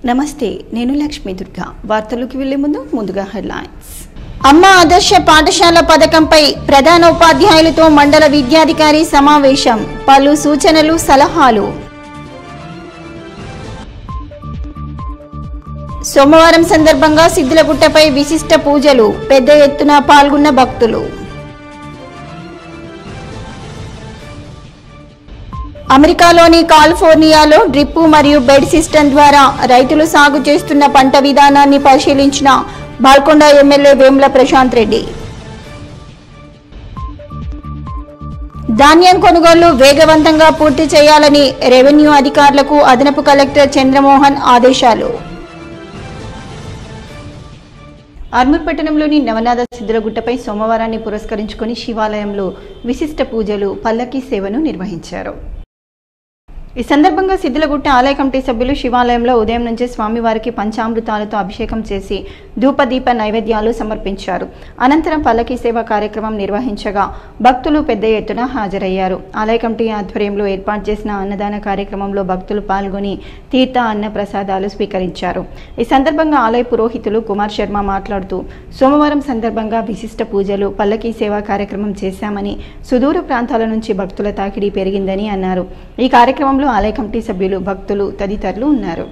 నమస్తే, నేను లక్ష్మీ దుర్గా. వార్తలకు వెళ్లే ముందుగా హెడ్లైన్స్. అమ్మ ఆదర్శ పాఠశాల పథకంపై ప్రధానోపాధ్యాయులతో మండల విద్యాధికారి సమావేశం. పలు సూచనలు, సలహాలు. సోమవారం సందర్భంగా సిద్దులగుట్టపై విశిష్ట పూజలు. పెద్ద ఎత్తున పాల్గొన్న భక్తులు. అమెరికాలోని కాలిఫోర్నియాలో డ్రిప్ మరియు బెడ్ సిస్టమ్ ద్వారా రైతులు సాగు చేస్తున్న పంట విధానాన్ని పరిశీలించిన బాల్కొండ ఎమ్మెల్యే వేముల ప్రశాంత్ రెడ్డి. ధాన్యం కొనుగోలు వేగవంతంగా పూర్తి చేయాలని రెవెన్యూ అధికారులకు అదనపు కలెక్టర్ చంద్రమోహన్ ఆదేశాలు. ఆర్మూర్ పట్టణంలోని నవనాథ సిద్దులగుట్టపై సోమవారాన్ని పురస్కరించుకుని శివాలయంలో విశిష్ట పూజలు, పల్లకీ సేవను నిర్వహించారు. ఈ సందర్భంగా సిద్దులగుట్ట ఆలయ కమిటీ సభ్యులు శివాలయంలో ఉదయం నుంచే స్వామివారికి పంచామృతాలతో అభిషేకం చేసి ధూపదీప నైవేద్యాలు సమర్పించారు. అనంతరం పల్లకీ సేవ కార్యక్రమం నిర్వహించగా భక్తులు పెద్ద ఎత్తున హాజరయ్యారు. ఆలయ కమిటీ ఆధ్వర్యంలో ఏర్పాటు చేసిన అన్నదాన కార్యక్రమంలో భక్తులు పాల్గొని తీర్థ అన్న ప్రసాదాలు స్వీకరించారు. ఈ సందర్భంగా ఆలయ పురోహితులు కుమార్ శర్మ మాట్లాడుతూ, సోమవారం సందర్భంగా విశిష్ట పూజలు, పల్లకీ సేవ కార్యక్రమం చేశామని, సుదూర ప్రాంతాల నుంచి భక్తుల తాకిడి పెరిగిందని అన్నారు. ఈ కార్యక్రమంలో ఆలయ కమిటీ సభ్యులు, భక్తులు తదితరులు ఉన్నారు.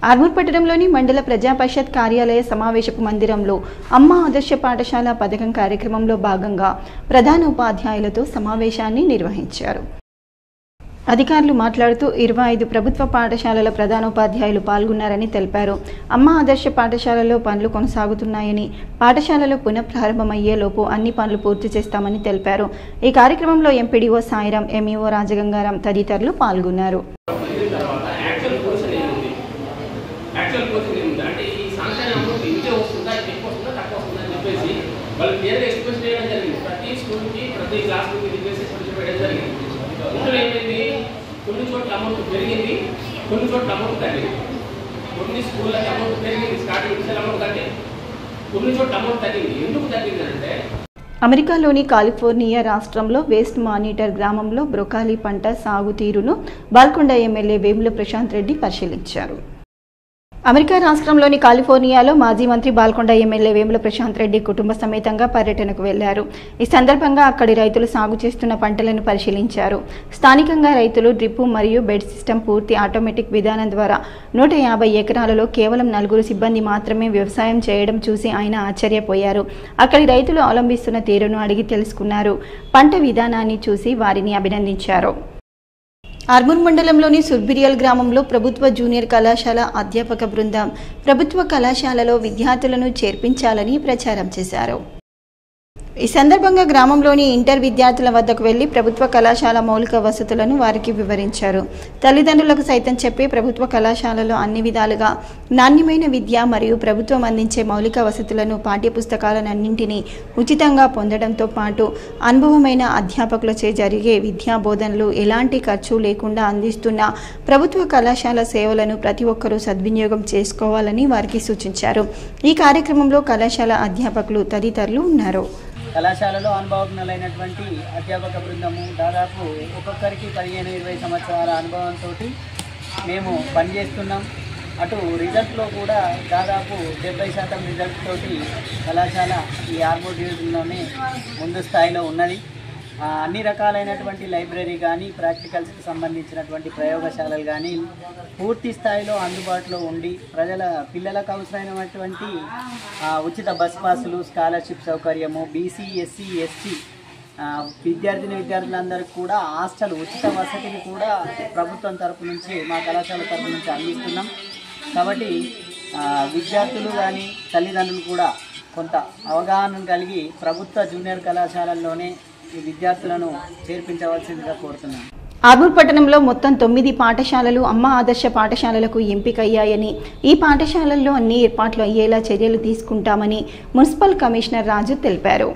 ఆర్మూర్ పట్టణంలోని మండల ప్రజా పరిషత్ కార్యాలయ సమావేశపు మందిరంలో అమ్మ ఆదర్శ పాఠశాల పథకం కార్యక్రమంలో భాగంగా ప్రధాన ఉపాధ్యాయులతో సమావేశాన్ని నిర్వహించారు. అధికారులు మాట్లాడుతూ 25 ప్రభుత్వ పాఠశాలల ప్రధానోపాధ్యాయులు పాల్గొన్నారని తెలిపారు. అమ్మ ఆదర్శ పాఠశాలలో పనులు కొనసాగుతున్నాయని, పాఠశాలలో పునఃప్రారంభమయ్యేలోపు అన్ని పనులు పూర్తి చేస్తామని తెలిపారు. ఈ కార్యక్రమంలో ఎంపీడీఓ సాయిరాం, ఎంఈఓ రాజగంగారాం తదితరులు పాల్గొన్నారు. కొన్ని చోట్ల అమౌంట్ పెరిగింది, కొన్ని చోట్ల అమౌంట్ తగ్గింది. కొన్ని స్కూళ్ళకి అమౌంట్ పెరిగింది, స్టార్టింగ్ ఇన్షియల్ అమౌంట్ తగ్గింది, కొన్ని చోట్ల అమౌంట్ తగ్గింది. ఎందుకు తగ్గింది అంటే, అమెరికాలోని కాలిఫోర్నియా రాష్ట్రంలో వేస్ట్ మానిటర్ గ్రామంలో బ్రొకాలీ పంట సాగు తీరును బాల్కొండ ఎమ్మెల్యే వేముల ప్రశాంత్ రెడ్డి పరిశీలించారు. అమెరికా రాష్ట్రంలోని కాలిఫోర్నియాలో మాజీ మంత్రి బాల్కొండ ఎమ్మెల్యే వేముల ప్రశాంత్ రెడ్డి కుటుంబ సమేతంగా పర్యటనకు వెళ్లారు. ఈ సందర్భంగా అక్కడి రైతులు సాగు చేస్తున్న పంటలను పరిశీలించారు. స్థానికంగా రైతులు డ్రిప్ మరియు బెడ్ సిస్టమ్ పూర్తి ఆటోమేటిక్ విధానం ద్వారా 150 ఎకరాలలో కేవలం 4 సిబ్బంది మాత్రమే వ్యవసాయం చేయడం చూసి ఆయన ఆశ్చర్యపోయారు. అక్కడి రైతులు అవలంబిస్తున్న తీరును అడిగి తెలుసుకున్నారు. పంట విధానాన్ని చూసి వారిని అభినందించారు. ఆర్మూర్ మండలంలోని సుర్బిరియల్ గ్రామంలో ప్రభుత్వ జూనియర్ కళాశాల అధ్యాపక బృందం ప్రభుత్వ కళాశాలలో విద్యార్థులను చేర్పించాలని ప్రచారం చేశారు. ఈ సందర్భంగా గ్రామంలోని ఇంటర్ విద్యార్థుల వద్దకు వెళ్లి ప్రభుత్వ కళాశాల మౌలిక వసతులను వారికి వివరించారు. తల్లిదండ్రులకు సైతం చెప్పి ప్రభుత్వ కళాశాలలో అన్ని విధాలుగా నాణ్యమైన విద్య మరియు ప్రభుత్వం అందించే మౌలిక వసతులను, పాఠ్యపుస్తకాలన్నింటినీ ఉచితంగా పొందడంతో పాటు అనుభవమైన అధ్యాపకులచే జరిగే విద్యా బోధనలు ఎలాంటి ఖర్చు లేకుండా అందిస్తున్న ప్రభుత్వ కళాశాల సేవలను ప్రతి ఒక్కరూ సద్వినియోగం చేసుకోవాలని వారికి సూచించారు. ఈ కార్యక్రమంలో కళాశాల అధ్యాపకులు తదితరులు ఉన్నారు. కళాశాలలో అనుభవజ్ఞులైనటువంటి అధ్యాపక బృందము దాదాపు ఒక్కొక్కరికి 15-20 సంవత్సరాల అనుభవంతో మేము పనిచేస్తున్నాం. అటు రిజల్ట్లో కూడా దాదాపు 70% రిజల్ట్ తోటి కళాశాల ఈ ఆర్మూర్ డివిజన్లోనే ముందు స్థాయిలో ఉన్నది. అన్ని రకాలైనటువంటి లైబ్రరీ కానీ, ప్రాక్టికల్స్కి సంబంధించినటువంటి ప్రయోగశాలలు కానీ పూర్తి స్థాయిలో అందుబాటులో ఉండి పిల్లలకు అవసరమైనటువంటి ఉచిత బస్ పాసులు, స్కాలర్షిప్ సౌకర్యము, బీసీ, ఎస్సీ, ఎస్టీ విద్యార్థులందరికీ కూడా హాస్టల్ ఉచిత వసతిని కూడా ప్రభుత్వం తరపు నుంచి, మా కళాశాల తరపు నుంచి అందిస్తున్నాం. కాబట్టి విద్యార్థులు కానీ తల్లిదండ్రులు కూడా కొంత అవగాహన కలిగి ప్రభుత్వ జూనియర్ కళాశాలల్లోనే ఈ విద్యార్థులను చేర్పించవలసిందిగా కోరుతున్నాను. ఆర్మూర్ పట్టణంలో మొత్తం 9 పాఠశాలలు అమ్మ ఆదర్శ పాఠశాలలకు ఎంపికయ్యాయని, ఈ పాఠశాలల్లో అన్ని ఏర్పాట్లు అయ్యేలా చర్యలు తీసుకుంటామని మున్సిపల్ కమిషనర్ రాజు తెలిపారు.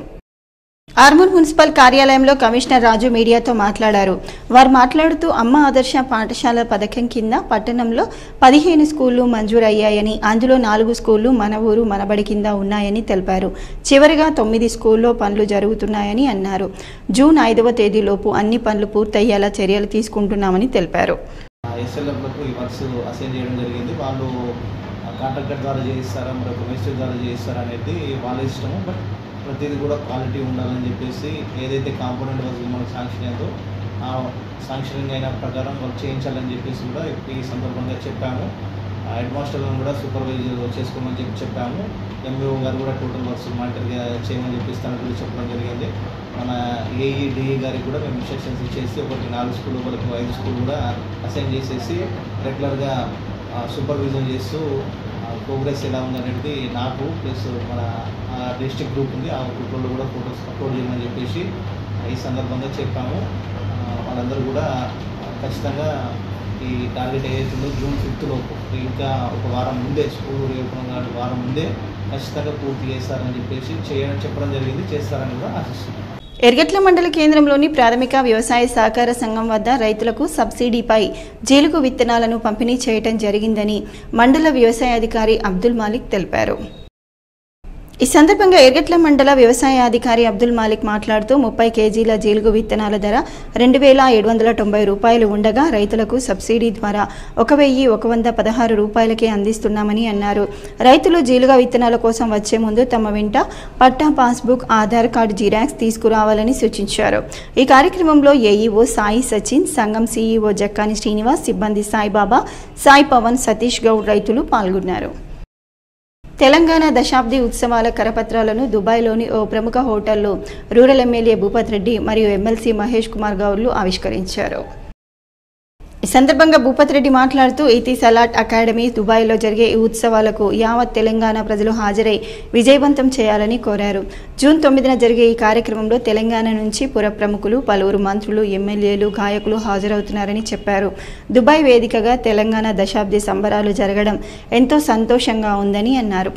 ఆర్మూర్ మున్సిపల్ కార్యాలయంలో కమిషనర్ రాజు మీడియాతో మాట్లాడారు. వారు మాట్లాడుతూ అమ్మ ఆదర్శ పాఠశాల పథకం కింద పట్టణంలో 15 స్కూళ్లు మంజూరయ్యాయని, అందులో 4 స్కూళ్లు మన ఊరు మనబడి కింద ఉన్నాయని తెలిపారు. చివరిగా 9 స్కూల్లో పనులు జరుగుతున్నాయని అన్నారు. జూన్ 5వ తేదీలోపు అన్ని పనులు పూర్తయ్యేలా చర్యలు తీసుకుంటున్నామని తెలిపారు. ఎస్ఎల్ఎఫ్లకు ఈ వర్క్స్ అసైన్ చేయడం జరిగింది. వాళ్ళు కాంట్రాక్టర్ ద్వారా చేయిస్తారా, మరొక మేస్టర్ ద్వారా చేయిస్తారా అనేది వాళ్ళ ఇష్టము. బట్ ప్రతిదీ కూడా క్వాలిటీ ఉండాలని చెప్పేసి ఏదైతే కాంపోనెంట్ వర్క్ మనకు శాంక్షన్ అయిందో ఆ శాంక్షనింగ్ అయిన ప్రకారం వర్క్ చేయించాలని చెప్పేసి కూడా ఈ సందర్భంగా చెప్పాము. హెడ్ మాస్టర్లను కూడా సూపర్వైజ్ చేసుకోమని చెప్పాము. ఎంఈఓ గారు కూడా టోటల్ వర్క్స్ మానిటర్గా చేయమని చెప్పేసి తనకు కూడా చెప్పడం జరిగింది. మన ఏఈ డిఈ గారికి కూడా మేము ఇన్స్ట్రక్షన్స్ ఇచ్చేసి ఒకటి 4 స్కూల్, ఒకరికి 5 స్కూల్ కూడా అసైన్ చేసేసి రెగ్యులర్గా సూపర్విజన్ చేస్తూ ప్రోగ్రెస్ ఎలా ఉందనేది నాకు ప్లస్ మన డిస్ట్రిక్ట్ గ్రూప్ ఉంది, ఆ గ్రూప్లో కూడా ఫోటోస్ అప్లోడ్ చేయమని చెప్పేసి ఈ సందర్భంగా చెప్పాము. వాళ్ళందరూ కూడా ఖచ్చితంగా ఈ టార్గెట్ ఏదైతుందో జూన్ 5 లోపు, ఇంకా ఒక వారం ముందే, స్కూల్ రీఓపెన్ వారం ముందే ఖచ్చితంగా పూర్తి చేస్తారని చెప్పేసి చెప్పడం జరిగింది. చేస్తారని కూడా ఆశిస్తున్నాం. ఎర్గట్ల మండల కేంద్రంలోని ప్రాథమిక వ్యవసాయ సహకార సంఘం వద్ద రైతులకు సబ్సిడీపై జీలుగు విత్తనాలను పంపిణీ చేయడం జరిగిందని మండల వ్యవసాయాధికారి అబ్దుల్ మాలిక్ తెలిపారు. ఈ సందర్భంగా ఎర్గట్ల మండల వ్యవసాయాధికారి అబ్దుల్ మాలిక్ మాట్లాడుతూ 30 కేజీల జీలుగు విత్తనాల ధర 2,790 రూపాయలు ఉండగా రైతులకు సబ్సిడీ ద్వారా 1,116 రూపాయలకే అందిస్తున్నామని అన్నారు. రైతులు జీలుగ విత్తనాల కోసం వచ్చే ముందు తమ వెంట పట్టా, పాస్బుక్, ఆధార్ కార్డు జిరాక్స్ తీసుకురావాలని సూచించారు. ఈ కార్యక్రమంలో ఏఈఓ సాయి సచిన్, సంఘం సీఈఓ జక్కాని శ్రీనివాస్, సిబ్బంది సాయిబాబా, సాయి పవన్, సతీష్ గౌడ్ రైతులు పాల్గొన్నారు. తెలంగాణ దశాబ్ది ఉత్సవాల కరపత్రాలను దుబాయ్లోని ఓ ప్రముఖ హోటల్లో రూరల్ ఎమ్మెల్యే భూపత్ రెడ్డి మరియు ఎమ్మెల్సీ మహేష్ కుమార్ గౌడ్లు ఆవిష్కరించారు. ఈ సందర్భంగా భూపత్ రెడ్డి మాట్లాడుతూ ఇతిసలాట్ అకాడమీ దుబాయ్లో జరిగే ఈ ఉత్సవాలకు యావత్ తెలంగాణ ప్రజలు హాజరై విజయవంతం చేయాలని కోరారు. జూన్ 9న జరిగే ఈ కార్యక్రమంలో తెలంగాణ నుంచి పుర ప్రముఖులు, పలువురు మంత్రులు, ఎమ్మెల్యేలు, గాయకులు హాజరవుతున్నారని చెప్పారు. దుబాయ్ వేదికగా తెలంగాణ దశాబ్ది సంబరాలు జరగడం ఎంతో సంతోషంగా ఉందని అన్నారు.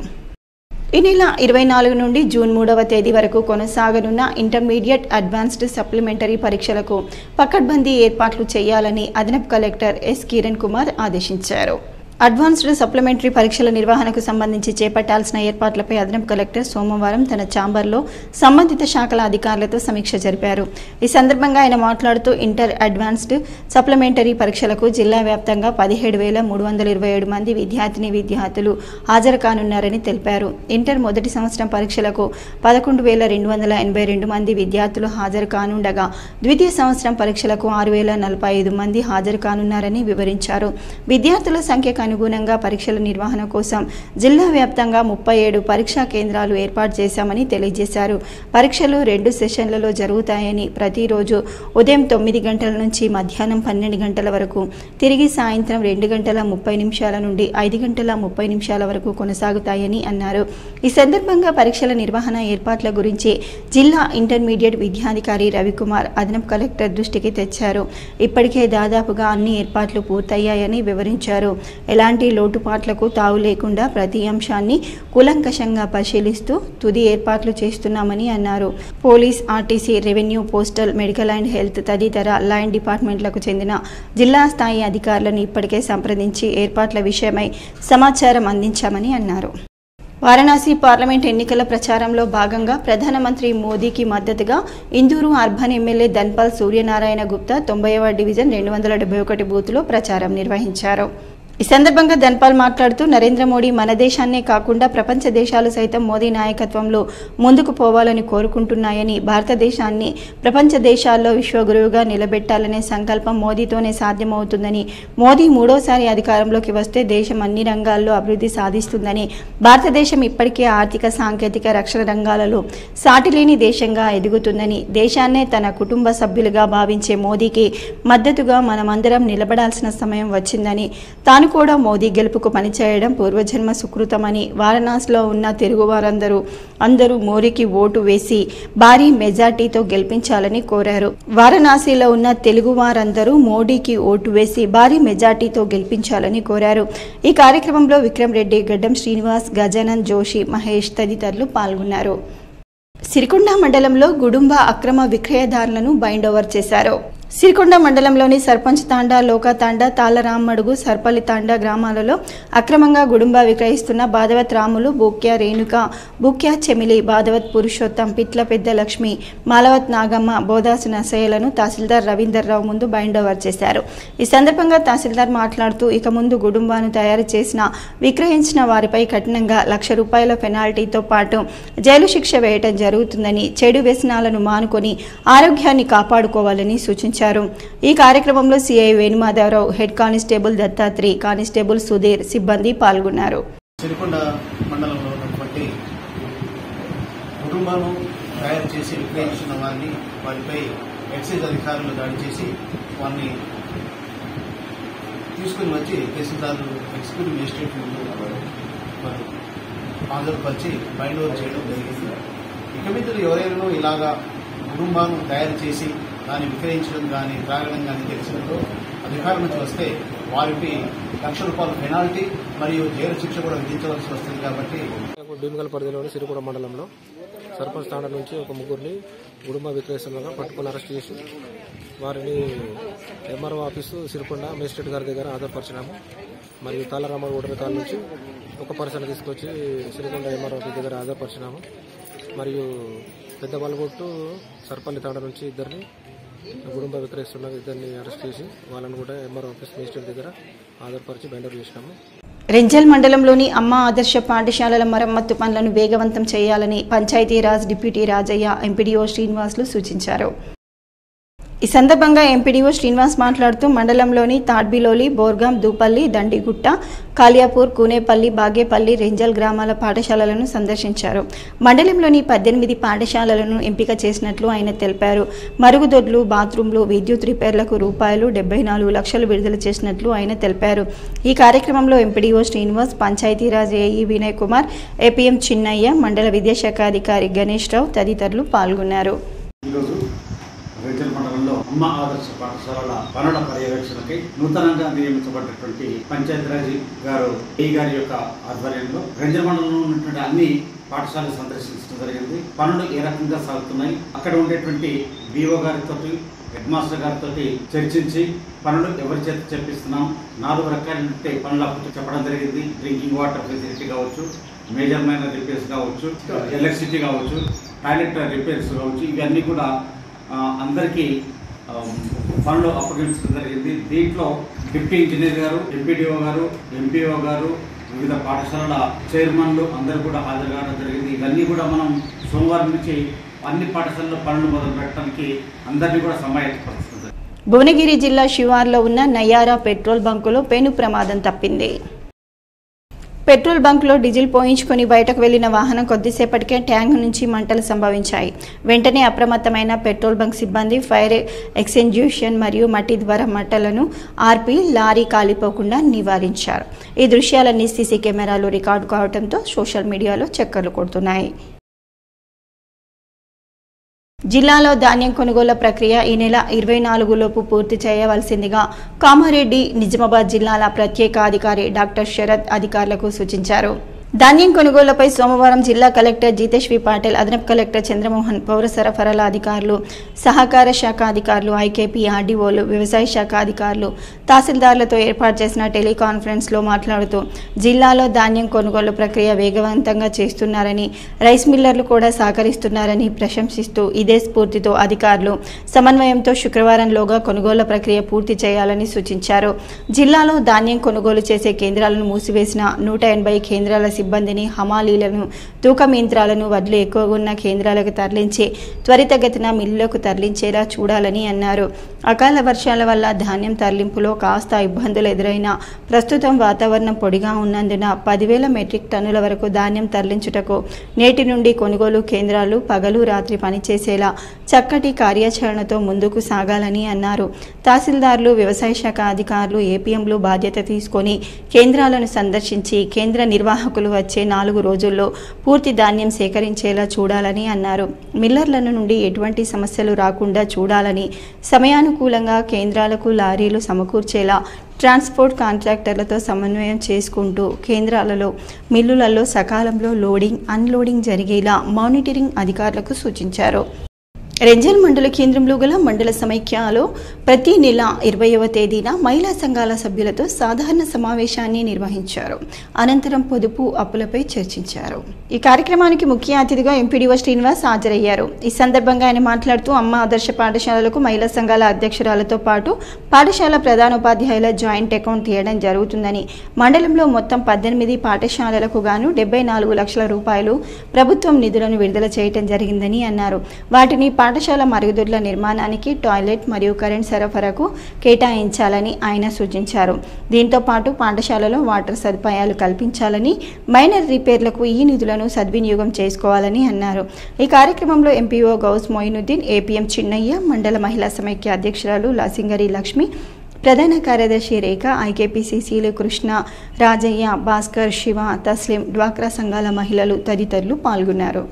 ఈ నెల 24 నుండి జూన్ 3వ తేదీ వరకు కొనసాగనున్న ఇంటర్మీడియట్, అడ్వాన్స్డ్, సప్లిమెంటరీ పరీక్షలకు పకడ్బందీ ఏర్పాట్లు చేయాలని అదనపు కలెక్టర్ ఎస్ కిరణ్ కుమార్ ఆదేశించారు. అడ్వాన్స్డ్, సప్లిమెంటరీ పరీక్షల నిర్వహణకు సంబంధించి చేపట్టాల్సిన ఏర్పాట్లపై అదనపు కలెక్టర్ సోమవారం తన ఛాంబర్లో సంబంధిత శాఖల అధికారులతో సమీక్ష జరిపారు. ఈ సందర్భంగా ఆయన మాట్లాడుతూ ఇంటర్, అడ్వాన్స్డ్, సప్లిమెంటరీ పరీక్షలకు జిల్లా వ్యాప్తంగా 17,327 మంది విద్యార్థులు హాజరు కానున్నారని తెలిపారు. ఇంటర్ మొదటి సంవత్సరం పరీక్షలకు 11,282 మంది విద్యార్థులు హాజరు కానుండగా ద్వితీయ సంవత్సరం పరీక్షలకు 6,045 మంది హాజరు కానున్నారని వివరించారు. విద్యార్థుల సంఖ్యకు అనుగుణంగా పరీక్షల నిర్వహణ కోసం జిల్లా వ్యాప్తంగా 37 పరీక్షా కేంద్రాలు ఏర్పాటు చేశామని తెలియజేశారు. పరీక్షలు 2 సెషన్లలో జరుగుతాయని, ప్రతిరోజు ఉదయం 9 గంటల నుంచి మధ్యాహ్నం 12 గంటల వరకు, తిరిగి సాయంత్రం 2 గంటల 30 నిమిషాల నుండి 5 గంటల 30 నిమిషాల వరకు కొనసాగుతాయని అన్నారు. ఈ సందర్భంగా పరీక్షల నిర్వహణ ఏర్పాట్ల గురించి జిల్లా ఇంటర్మీడియట్ విద్యాధికారి రవికుమార్ అదనపు కలెక్టర్ దృష్టికి తెచ్చారు. ఇప్పటికే దాదాపుగా అన్ని ఏర్పాట్లు పూర్తయ్యాయని వివరించారు. ఎలాంటి లోటుపాట్లకు తావు లేకుండా ప్రతి అంశాన్ని కూలంకషంగా పరిశీలిస్తూ తుది ఏర్పాట్లు చేస్తున్నామని అన్నారు. Police, RTC, revenue, postal, medical and health తదితర లైన్ డిపార్ట్మెంట్లకు చెందిన జిల్లా స్థాయి అధికారులను ఇప్పటికే సంప్రదించి ఏర్పాట్ల విషయమై సమాచారం అందించామని అన్నారు. వారణాసి పార్లమెంట్ ఎన్నికల ప్రచారంలో భాగంగా ప్రధానమంత్రి మోదీకి మద్దతుగా ఇందూరు అర్బన్ ఎమ్మెల్యే ధన్పాల్ సూర్యనారాయణ గుప్తా 90వ డివిజన్ 271 బూత్లో ప్రచారం నిర్వహించారు. ఈ సందర్భంగా ధన్పాల్ మాట్లాడుతూ నరేంద్ర మోడీ మన దేశాన్నే కాకుండా ప్రపంచ దేశాలు సైతం మోదీ నాయకత్వంలో ముందుకు పోవాలని కోరుకుంటున్నాయని, భారతదేశాన్ని ప్రపంచ దేశాల్లో విశ్వగురువుగా నిలబెట్టాలనే సంకల్పం మోదీతోనే సాధ్యమవుతుందని, మోదీ 3వసారి అధికారంలోకి వస్తే దేశం అన్ని రంగాల్లో అభివృద్ధి సాధిస్తుందని, భారతదేశం ఇప్పటికే ఆర్థిక, సాంకేతిక, రక్షణ రంగాలలో సాటిలేని దేశంగా ఎదుగుతుందని, దేశాన్నే తన కుటుంబ సభ్యులుగా భావించే మోదీకి మద్దతుగా మనమందరం నిలబడాల్సిన సమయం వచ్చిందని, తాను కూడా మోదీ గెలుపుకు పనిచేయడం పూర్వజన్మ సుకృతమని, వారణాసిలో ఉన్న తెలుగువారందరూ మోడీకి ఓటు వేసి భారీ మెజార్టీతో గెలిపించాలని కోరారు. వారణాసిలో ఉన్న తెలుగువారందరూ మోడీకి ఓటు వేసి భారీ మెజార్టీతో గెలిపించాలని కోరారు. ఈ కార్యక్రమంలో విక్రమ్ రెడ్డి, గడ్డం శ్రీనివాస్, గజానన్ జోషి, మహేష్ తదితరులు పాల్గొన్నారు. సిరికొండ మండలంలో గుడుంబ అక్రమ విక్రయదారులను బైండ్ ఓవర్ చేశారు. సిరికొండ మండలంలోని సర్పంచ్ తాండా, లోకా తాండా, తాళరామడుగు, సర్పల్లి తాండా గ్రామాలలో అక్రమంగా గుడుంబ విక్రయిస్తున్న బాధవత్ రాములు, బూక్యా రేణుక, బూక్యా చెమిలి, బాధవత్ పురుషోత్తం, పిట్ల పెద్ద లక్ష్మి, మాలవత్ నాగమ్మ, బోదాసు నసయ్యలను తహసీల్దార్ రవీందర్ రావు ముందు బైండ్ ఓవర్ చేశారు. ఈ సందర్భంగా తహసీల్దార్ మాట్లాడుతూ ఇక ముందు గుడుంబాను తయారు చేసిన, విక్రయించిన వారిపై కఠినంగా ₹1,00,000 పెనాల్టీతో పాటు జైలు శిక్ష వేయటం జరుగుతుందని, చెడు వ్యసనాలను మానుకొని ఆరోగ్యాన్ని కాపాడుకోవాలని సూచించారు. ఈ కార్యక్రమంలో CI Venumadhava Rao, head constable Dattatri, constable Sudheer, సిబ్బంది పాల్గొన్నారు. సిరికొండ మండలంలో ఉన్నటువంటి కుటుంబాలను తయారు చేసి విక్రయించిన వారిపై ఎక్సైజ్ అధికారులు దాడి చేసి వారిని తీసుకుని వచ్చి తహసీల్దారు ఎగ్జిక్యూటివ్ మేజిస్ట్రేట్ ముందు హాజరుపరిచి బైండ్ ఓవర్ చేయడం జరిగింది. ఇక మీద ఎవరైనా ఇలాగా కుటుంబాలను తయారు చేసి దాన్ని విక్రయించడం కానీ, త్రాగడం కానీ తెలిసినప్పుడు అధికారుల నుంచి వస్తే వారికి ₹1,00,000 పెనాల్టీ మరియు జైలు శిక్ష కూడా విధించవలసి వస్తుంది. కాబట్టి భీమగల్ పరిధిలోని సిరికొండ మండలంలో సర్పంచ్ తాండా నుంచి ఒక ముగ్గురిని గుడుంబ విక్రయిస్తుండగా పట్టుకుని అరెస్ట్ చేసి వారిని ఎంఆర్ఓ ఆఫీసు సిరికొండ మేజిస్ట్రేట్ గారి దగ్గర హాజరుపరిచినాము. మరియు తాళరామ ఓటర్కాల నుంచి ఒక పర్సన్ తీసుకొచ్చి సిరికొండ ఎంఆర్ఓ ఆఫీస్ దగ్గర హాజరుపరిచినాము. మరియు పెద్ద బలగొట్టు సర్పల్లి తాండా నుంచి ఇద్దరిని గుడుంబ విక్రయిస్తున్న ఇద్దరిని అరెస్ట్ చేసి వాళ్ళని కూడా ఎంఆర్ఓ ఆఫీస్ మేజిస్ట్రేట్ దగ్గర హాజరుపరిచి బైండర్ చేసినాము. రెంజల్ మండలంలోని అమ్మ ఆదర్శ పాఠశాలల మరమ్మత్తు పనులను వేగవంతం చేయాలని పంచాయతీరాజ్ డిప్యూటీ రాజయ్య, ఎంపీడీఓ శ్రీనివాసులు సూచించారు. ఈ సందర్భంగా ఎంపీడీఓ శ్రీనివాస్ మాట్లాడుతూ మండలంలోని తాడ్బిలోలి, బోర్గాం, దూపల్లి, దండిగుట్ట, కాలియాపూర్, కూనేపల్లి, బాగేపల్లి, రెంజల్ గ్రామాల పాఠశాలలను సందర్శించారు. మండలంలోని 18 పాఠశాలలను ఎంపిక చేసినట్లు ఆయన తెలిపారు. మరుగుదొడ్లు, బాత్రూంలు, విద్యుత్ రిపేర్లకు ₹74 లక్షలు విడుదల చేసినట్లు ఆయన తెలిపారు. ఈ కార్యక్రమంలో MPDO Srinivas, Panchayati Raj AE Vinay Kumar, APM Chinnayya, మండల విద్యాశాఖ అధికారి గణేష్ రావు తదితరులు పాల్గొన్నారు. రెంజల్ మండలంలో అమ్మ ఆదర్శ పాఠశాలల పనుల పర్యవేక్షణకి నూతనంగా నియమించబడినటువంటి పంచాయతీరాజ్ గారు ఏ గారి యొక్క ఆధ్వర్యంలో రెంజల్ మండలంలో ఉన్నటువంటి అన్ని పాఠశాలలు సందర్శించడం జరిగింది. పనులు ఏ రకంగా సాగుతున్నాయి, అక్కడ ఉండేటువంటి BO గారితో, హెడ్ మాస్టర్ గారితో చర్చించి పనులు ఎవరి చేత చెప్పిస్తున్నాం, 4 రకాలైన పనులు అప్పుడు చెప్పడం జరిగింది. డ్రింకింగ్ వాటర్ ఫెసిలిటీ కావచ్చు, మేజర్ మైనర్ రిపేర్స్ కావచ్చు, ఎలక్ట్రిసిటీ కావచ్చు, టాయిలెట్ రిపేర్స్ కావచ్చు, ఇవన్నీ కూడా అందరికీ పనులు అప్పగించడం జరిగింది. దీంట్లో డిప్యూటీ ఇంజనీర్ గారు, ఎంపీడీఓ గారు, ఎంపీఓ గారు, వివిధ పాఠశాలల చైర్మన్లు అందరూ కూడా హాజరు కావడం జరిగింది. ఇవన్నీ కూడా మనం సోమవారం నుంచి అన్ని పాఠశాలలో పనులు మొదలు పెట్టడానికి అందరినీ కూడా సమాయత్తపరుస్తుంది. భువనగిరి జిల్లా శివార్లో ఉన్న నయారా పెట్రోల్ బంకులో పెను ప్రమాదం తప్పింది. పెట్రోల్ బంక్లో డీజిల్ పోయించుకొని బయటకు వెళ్లిన వాహనం కొద్దిసేపటికే ట్యాంక్ నుంచి మంటలు సంభవించాయి. వెంటనే అప్రమత్తమైన పెట్రోల్ బంక్ సిబ్బంది ఫైర్ ఎక్స్టింగ్విషన్ మరియు మట్టి ద్వారా మంటలను ఆర్పి లారీ కాలిపోకుండా నివారించారు. ఈ దృశ్యాలన్నీ సీసీ కెమెరాలో రికార్డు కావడంతో సోషల్ మీడియాలో చక్కర్లు కొడుతున్నాయి. జిల్లాలో ధాన్యం కొనుగోలు ప్రక్రియ ఈ నెల 24లోపు పూర్తి చేయవలసిందిగా కామారెడ్డి, నిజామాబాద్ జిల్లాల ప్రత్యేక అధికారి డాక్టర్ శరత్ అధికారులకు సూచించారు. ధాన్యం కొనుగోలుపై సోమవారం జిల్లా కలెక్టర్ జితేష్ పాటిల్, అదనపు కలెక్టర్ చంద్రమోహన్, పౌర సరఫరాల అధికారులు, సహకార శాఖ అధికారులు, ఐకేపీ, ఆర్డీఓలు, వ్యవసాయ శాఖ అధికారులు, తహసీల్దార్లతో ఏర్పాటు చేసిన టెలికాన్ఫరెన్స్లో మాట్లాడుతూ జిల్లాలో ధాన్యం కొనుగోలు ప్రక్రియ వేగవంతంగా చేస్తున్నారని, రైస్ మిల్లర్లు కూడా సహకరిస్తున్నారని ప్రశంసిస్తూ ఇదే స్ఫూర్తితో అధికారులు సమన్వయంతో శుక్రవారంలోగా కొనుగోలు ప్రక్రియ పూర్తి చేయాలని సూచించారు. జిల్లాలో ధాన్యం కొనుగోలు చేసే కేంద్రాలను మూసివేసిన 180 కేంద్రాల సిబ్బందిని, హమాలీలను, తూకం యంత్రాలను వడ్లు ఎక్కువగా ఉన్న కేంద్రాలకు తరలించి త్వరితగతిన మిల్లులకు తరలించేలా చూడాలని అన్నారు. అకాల వర్షాల వల్ల ధాన్యం తరలింపులో కాస్త ఇబ్బందులు ఎదురైనా ప్రస్తుతం వాతావరణం పొడిగా ఉన్నందున 10,000 మెట్రిక్ టన్నుల వరకు ధాన్యం తరలించుటకు నేటి నుండి కొనుగోలు కేంద్రాలు పగలు రాత్రి పనిచేసేలా చక్కటి కార్యాచరణతో ముందుకు సాగాలని అన్నారు. తహసీల్దార్లు, వ్యవసాయ శాఖ అధికారులు, ఏపీఎంలు బాధ్యత తీసుకొని కేంద్రాలను సందర్శించి కేంద్ర నిర్వాహకులు ట్రక్కులు వచ్చే 4 రోజుల్లో పూర్తి ధాన్యం సేకరించేలా చూడాలని అన్నారు. మిల్లర్ల నుండి ఎటువంటి సమస్యలు రాకుండా చూడాలని, సమయానుకూలంగా కేంద్రాలకు లారీలు సమకూర్చేలా ట్రాన్స్పోర్ట్ కాంట్రాక్టర్లతో సమన్వయం చేసుకుంటూ కేంద్రాలలో, మిల్లులలో సకాలంలో లోడింగ్, అన్లోడింగ్ జరిగేలా మానిటరింగ్ అధికారులకు సూచించారు. రెంజల్ మండల కేంద్రంలో గల మండల సమైక్యలో ప్రతి నెల 20వ తేదీన మహిళా సంఘాల సభ్యులతో సాధారణ సమావేశాన్ని నిర్వహించారు. అనంతరం పొదుపు అప్పులపై చర్చించారు. ఈ కార్యక్రమానికి ముఖ్య అతిథిగా ఎంపీడీఓ శ్రీనివాస్ హాజరయ్యారు. ఈ సందర్భంగా ఆయన మాట్లాడుతూ అమ్మ ఆదర్శ పాఠశాలలకు మహిళా సంఘాల అధ్యక్షురాలతో పాటు పాఠశాల ప్రధానోపాధ్యాయుల జాయింట్ అకౌంట్ తీయడం జరుగుతుందని, మండలంలో మొత్తం 18 పాఠశాలలకు గాను 74 లక్షల రూపాయలు ప్రభుత్వం నిధులను విడుదల చేయడం జరిగిందని అన్నారు. వాటిని పాఠశాల మరుగుదొడ్ల నిర్మాణానికి, టాయిలెట్ మరియు కరెంట్ సరఫరాకు కేటాయించాలని ఆయన సూచించారు. దీంతో పాటు పాఠశాలలో వాటర్ సదుపాయాలు కల్పించాలని, మైనర్ రిపేర్లకు ఈ నిధులను సద్వినియోగం చేసుకోవాలని అన్నారు. ఈ కార్యక్రమంలో ఎంపీఓ గౌస్ మొయినుద్దీన్, ఏపీఎం చిన్నయ్య, మండల మహిళా సమైక్య అధ్యక్షురాలు లాసింగరి లక్ష్మి, ప్రధాన కార్యదర్శి రేఖ, ఐకేపీసీసీలు కృష్ణ, రాజయ్య, భాస్కర్, శివ, తస్లిం, డ్వాక్రా సంఘాల మహిళలు తదితరులు పాల్గొన్నారు.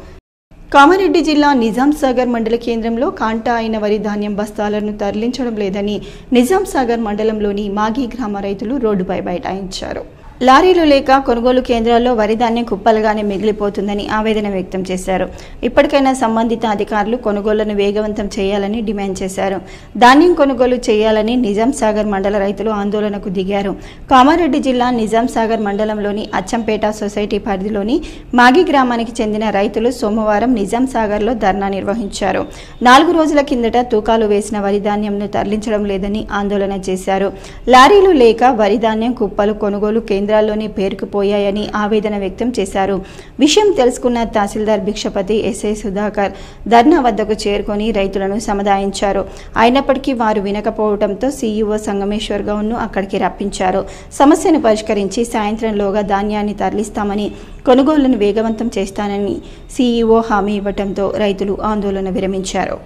కామారెడ్డి జిల్లా నిజాం సాగర్ మండల కేంద్రంలో కాంటా అయిన వరి ధాన్యం బస్తాలను తరలించడం లేదని నిజాం సాగర్ మండలంలోని మాగి గ్రామ రైతులు రోడ్డుపై బైఠాయించారు. లారీలు లేక కొనుగోలు కేంద్రాల్లో వరి ధాన్యం కుప్పలుగానే మిగిలిపోతుందని ఆవేదన వ్యక్తం చేశారు. ఇప్పటికైనా సంబంధిత అధికారులు కొనుగోళ్లను వేగవంతం చేయాలని డిమాండ్ చేశారు. ధాన్యం కొనుగోలు చేయాలని నిజాం సాగర్ మండల రైతులు ఆందోళనకు దిగారు. కామారెడ్డి జిల్లా నిజాం సాగర్ మండలంలోని అచ్చంపేట సొసైటీ పరిధిలోని మాగి గ్రామానికి చెందిన రైతులు సోమవారం నిజాం సాగర్లో ధర్నా నిర్వహించారు. 4 రోజుల కిందట తూకాలు వేసిన వరి ధాన్యంను తరలించడం లేదని ఆందోళన చేశారు. లారీలు లేక వరి ధాన్యం కుప్పలు కొనుగోలు కేంద్రాల్లోనే పేరుకుపోయాయని ఆవేదన వ్యక్తం చేశారు. విషయం తెలుసుకున్న తహసీల్దార్ భిక్షపతి, ఎస్ఐ సుధాకర్ ధర్నా వద్దకు చేరుకొని రైతులను సముదాయించారు. అయినప్పటికీ వారు వినకపోవడంతో సీఈఓ సంగమేశ్వర్ గౌడ్ను అక్కడికి రప్పించారు. సమస్యను పరిష్కరించి సాయంత్రంలోగా ధాన్యాన్ని తరలిస్తామని, కొనుగోళ్లను వేగవంతం చేస్తానని సీఈఓ హామీ ఇవ్వడంతో రైతులు ఆందోళన విరమించారు.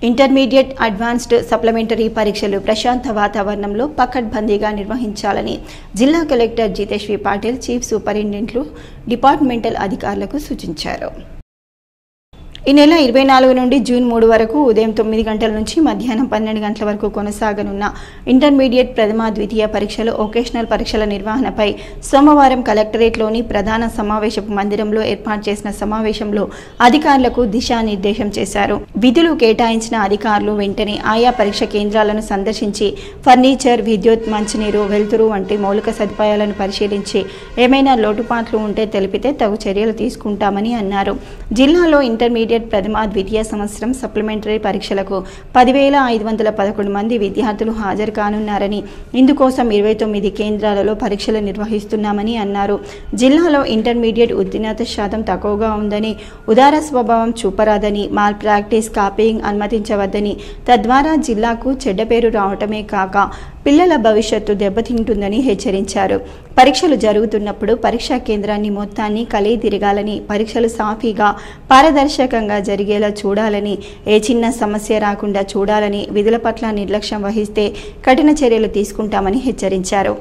ఇంటర్మీడియట్, అడ్వాన్స్డ్, సప్లిమెంటరీ పరీక్షలు ప్రశాంత వాతావరణంలో పకడ్బందీగా నిర్వహించాలని జిల్లా collector Jiteshwari Patil chief సూపరింటెండెంట్లు, departmental అధికారులకు సూచించారు. ఈ నెల 24 నుండి జూన్ 3 వరకు ఉదయం 9 గంటల నుంచి మధ్యాహ్నం 12 గంటల వరకు కొనసాగనున్న ఇంటర్మీడియట్ ప్రథమ, ద్వితీయ పరీక్షలు, వొకేషనల్ పరీక్షల నిర్వహణపై సోమవారం కలెక్టరేట్లోని ప్రధాన సమావేశపు మందిరంలో ఏర్పాటు చేసిన సమావేశంలో అధికారులకు దిశానిర్దేశం చేశారు. విధులు కేటాయించిన అధికారులు వెంటనే ఆయా పరీక్ష కేంద్రాలను సందర్శించి ఫర్నిచర్, విద్యుత్, మంచినీరు, వెలుతురు వంటి మౌలిక సదుపాయాలను పరిశీలించి ఏమైనా లోటుపాట్లు ఉంటే తెలిపితే తగు చర్యలు తీసుకుంటామని అన్నారు. జిల్లాలో ఇంటర్మీడియట్ ప్రథమ, ద్వితీయ సంవత్సరం సప్లిమెంటరీ పరీక్షలకు 10,511 మంది విద్యార్థులు హాజరు కానున్నారని, ఇందుకోసం 29 కేంద్రాలలో పరీక్షలు నిర్వహిస్తున్నామని అన్నారు. జిల్లాలో ఇంటర్మీడియట్ ఉత్తీర్ణత శాతం తక్కువగా ఉందని, ఉదార స్వభావం చూపరాదని, మాల్ ప్రాక్టీస్, కాపీయింగ్ అనుమతించవద్దని, తద్వారా జిల్లాకు చెడ్డ పేరు రావటమే కాక పిల్లల భవిష్యత్తు దెబ్బతింటుందని హెచ్చరించారు. పరీక్షలు జరుగుతున్నప్పుడు పరీక్షా కేంద్రాన్ని మొత్తాన్ని కలిగి తిరగాలని, పరీక్షలు సాఫీగా, పారదర్శకంగా జరిగేలా చూడాలని, ఏ చిన్న సమస్య రాకుండా చూడాలని, విధుల పట్ల నిర్లక్ష్యం వహిస్తే కఠిన చర్యలు తీసుకుంటామని హెచ్చరించారు.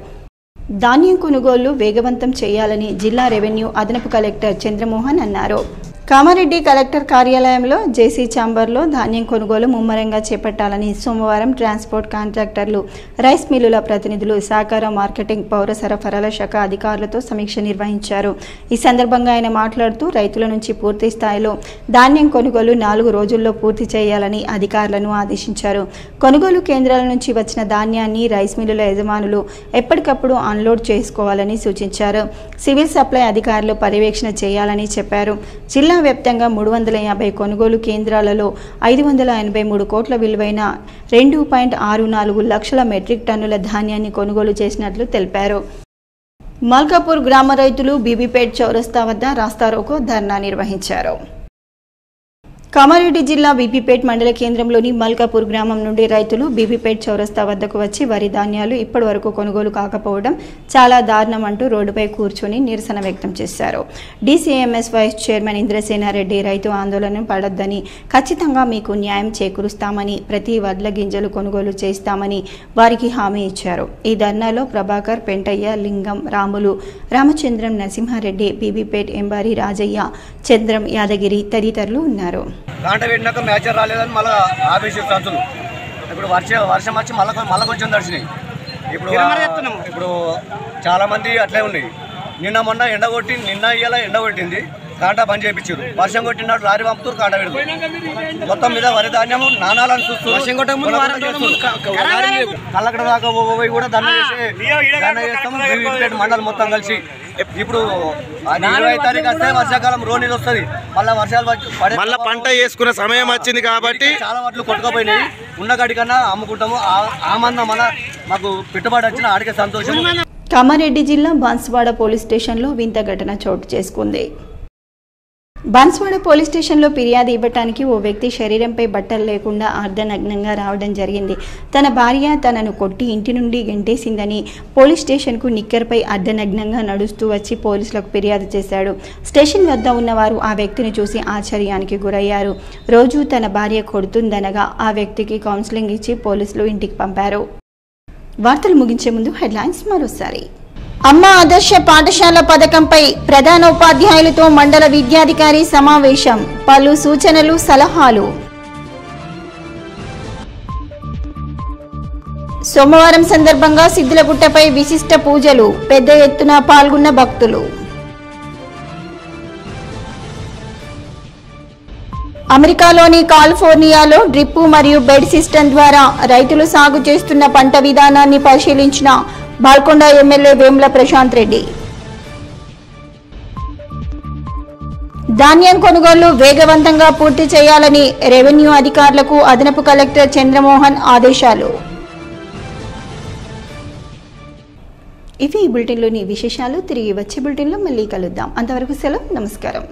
ధాన్యం కొనుగోళ్లు వేగవంతం చేయాలని జిల్లా రెవెన్యూ అదనపు కలెక్టర్ చంద్రమోహన్ అన్నారు. కామారెడ్డి కలెక్టర్ కార్యాలయంలో జేసీ ఛాంబర్లో ధాన్యం కొనుగోలు ముమ్మరంగా చేపట్టాలని సోమవారం ట్రాన్స్పోర్ట్ కాంట్రాక్టర్లు, రైస్ మిల్లుల ప్రతినిధులు, సహకార, మార్కెటింగ్, పౌర సరఫరాల శాఖ అధికారులతో సమీక్ష నిర్వహించారు. ఈ సందర్భంగా ఆయన మాట్లాడుతూ రైతుల నుంచి పూర్తి స్థాయిలో ధాన్యం కొనుగోలు 4 రోజుల్లో పూర్తి చేయాలని అధికారులను ఆదేశించారు. కొనుగోలు కేంద్రాల నుంచి వచ్చిన ధాన్యాన్ని రైస్ మిల్లుల యజమానులు ఎప్పటికప్పుడు అన్లోడ్ చేసుకోవాలని సూచించారు. సివిల్ సప్లై అధికారులు పర్యవేక్షణ చేయాలని చెప్పారు. జిల్లా వ్యాప్తంగా 350 కొనుగోలు కేంద్రాలలో 583 కోట్ల విలువైన 2.64 లక్షల మెట్రిక్ టన్నుల ధాన్యాన్ని కొనుగోలు చేసినట్లు తెలిపారు. మల్కాపూర్ గ్రామ రైతులు బీబీపేట్ చౌరస్తా వద్ద రాస్తారోకో ధర్నా నిర్వహించారు. కామారెడ్డి జిల్లా బీబీపేట్ మండల కేంద్రంలోని మల్కాపూర్ గ్రామం నుండి రైతులు బీబీపేట్ చౌరస్తా వద్దకు వచ్చి వరి ధాన్యాలు ఇప్పటి వరకు కొనుగోలు కాకపోవడం చాలా దారుణం అంటూ రోడ్డుపై కూర్చొని నిరసన వ్యక్తం చేశారు. డీసీఎంఎస్ వైస్ చైర్మన్ ఇంద్రసేనారెడ్డి రైతు ఆందోళన పడొద్దని, ఖచ్చితంగా మీకు న్యాయం చేకూరుస్తామని, ప్రతి వడ్ల గింజలు కొనుగోలు చేస్తామని వారికి హామీ ఇచ్చారు. ఈ ధర్నాలో ప్రభాకర్, పెంటయ్య, లింగం, రాములు, రామచంద్రం, నరసింహారెడ్డి, బీబీపేట్ ఎంబారి రాజయ్య, చంద్రం, యాదగిరి తదితరులు ఉన్నారు. కాంట పెట్టినాక మ్యాచ్ రాలేదని మళ్ళీ ఆఫీసు సంచులు ఇప్పుడు వర్షం వచ్చి మళ్ళీ కొంచెం దర్శనం. ఇప్పుడు చాలా మంది అట్లే ఉన్నాయి. నిన్న మొన్న ఎండగొట్టి ఇవాళ ఎండగొట్టింది, కాంటా బంద్ చేయించారు. వర్షం కొట్టినట్టు లారీ పంపుతారు, కాంట పెడతారు. మొత్తం మీద వరి ధాన్యం నానాలని చూస్తారు. కళ్ళకడ దాకా పోయి కూడా దండ చేస్తాము మండలం మొత్తం కలిసి. ఇప్పుడు 20వ తారీఖు వస్తే వర్షాకాలం రోనీలు వస్తుంది, మళ్ళీ వర్షాలు మళ్ళీ పంట వేసుకునే సమయం వచ్చింది కాబట్టి చాలా వడ్లు కొట్టుకుపోయినాయి. ఉన్న గడికన్నా అమ్ముకుంటాము. ఆ మంద మన మాకు పెట్టుబడి వచ్చిన ఆడికే సంతోషం. కామారెడ్డి జిల్లా బాన్స్వాడ పోలీస్ స్టేషన్లో వింత ఘటన చోటు చేసుకుంది. బాన్స్వాడ పోలీస్ స్టేషన్లో ఫిర్యాదు ఇవ్వటానికి ఓ వ్యక్తి శరీరంపై బట్టలు లేకుండా అర్ధనగ్నంగా రావడం జరిగింది. తన భార్య తనను కొట్టి ఇంటి నుండి గెంటేసిందని పోలీస్ స్టేషన్కు నిక్కర్పై అర్ధనగ్నంగా నడుస్తూ వచ్చి పోలీసులకు ఫిర్యాదు చేశాడు. స్టేషన్ వద్ద ఉన్నవారు ఆ వ్యక్తిని చూసి ఆశ్చర్యానికి గురయ్యారు. రోజు తన భార్య కొడుతుందనగా ఆ వ్యక్తికి కౌన్సిలింగ్ ఇచ్చి పోలీసులు ఇంటికి పంపారు. వార్తలు ముగించే ముందు హెడ్లైన్స్ మరోసారి. అమ్మ ఆదర్శ పాఠశాల పథకంపై ప్రధాన ఉపాధ్యాయులతో మండల విద్యాధికారి సమావేశం, పలు సూచనలు, సలహాలు. సోమవారం సందర్భంగా సిద్ధులగుట్టపై విశిష్ట పూజలు, పెద్ద ఎత్తున పాల్గొన్న భక్తులు. అమెరికాలోని కాలిఫోర్నియాలో డ్రిప్ మరియు బెడ్ సిస్టమ్ ద్వారా రైతులు సాగు చేస్తున్న పంట విధానాన్ని పరిశీలించిన బాల్కొండ ఎమ్మెల్యే వేముల ప్రశాంత్ రెడ్డి. ధాన్యం కొనుగోలు వేగవంతంగా పూర్తి చేయాలని రెవెన్యూ అధికారులకు అదనపు కలెక్టర్ చంద్రమోహన్ ఆదేశాలు. ఇవి ఈ బులెటిన్లోని విశేషాలు. తిరిగి వచ్చే బులెటిన్లో మళ్ళీ కలుద్దాం. అంతవరకు సెలవు, నమస్కారం.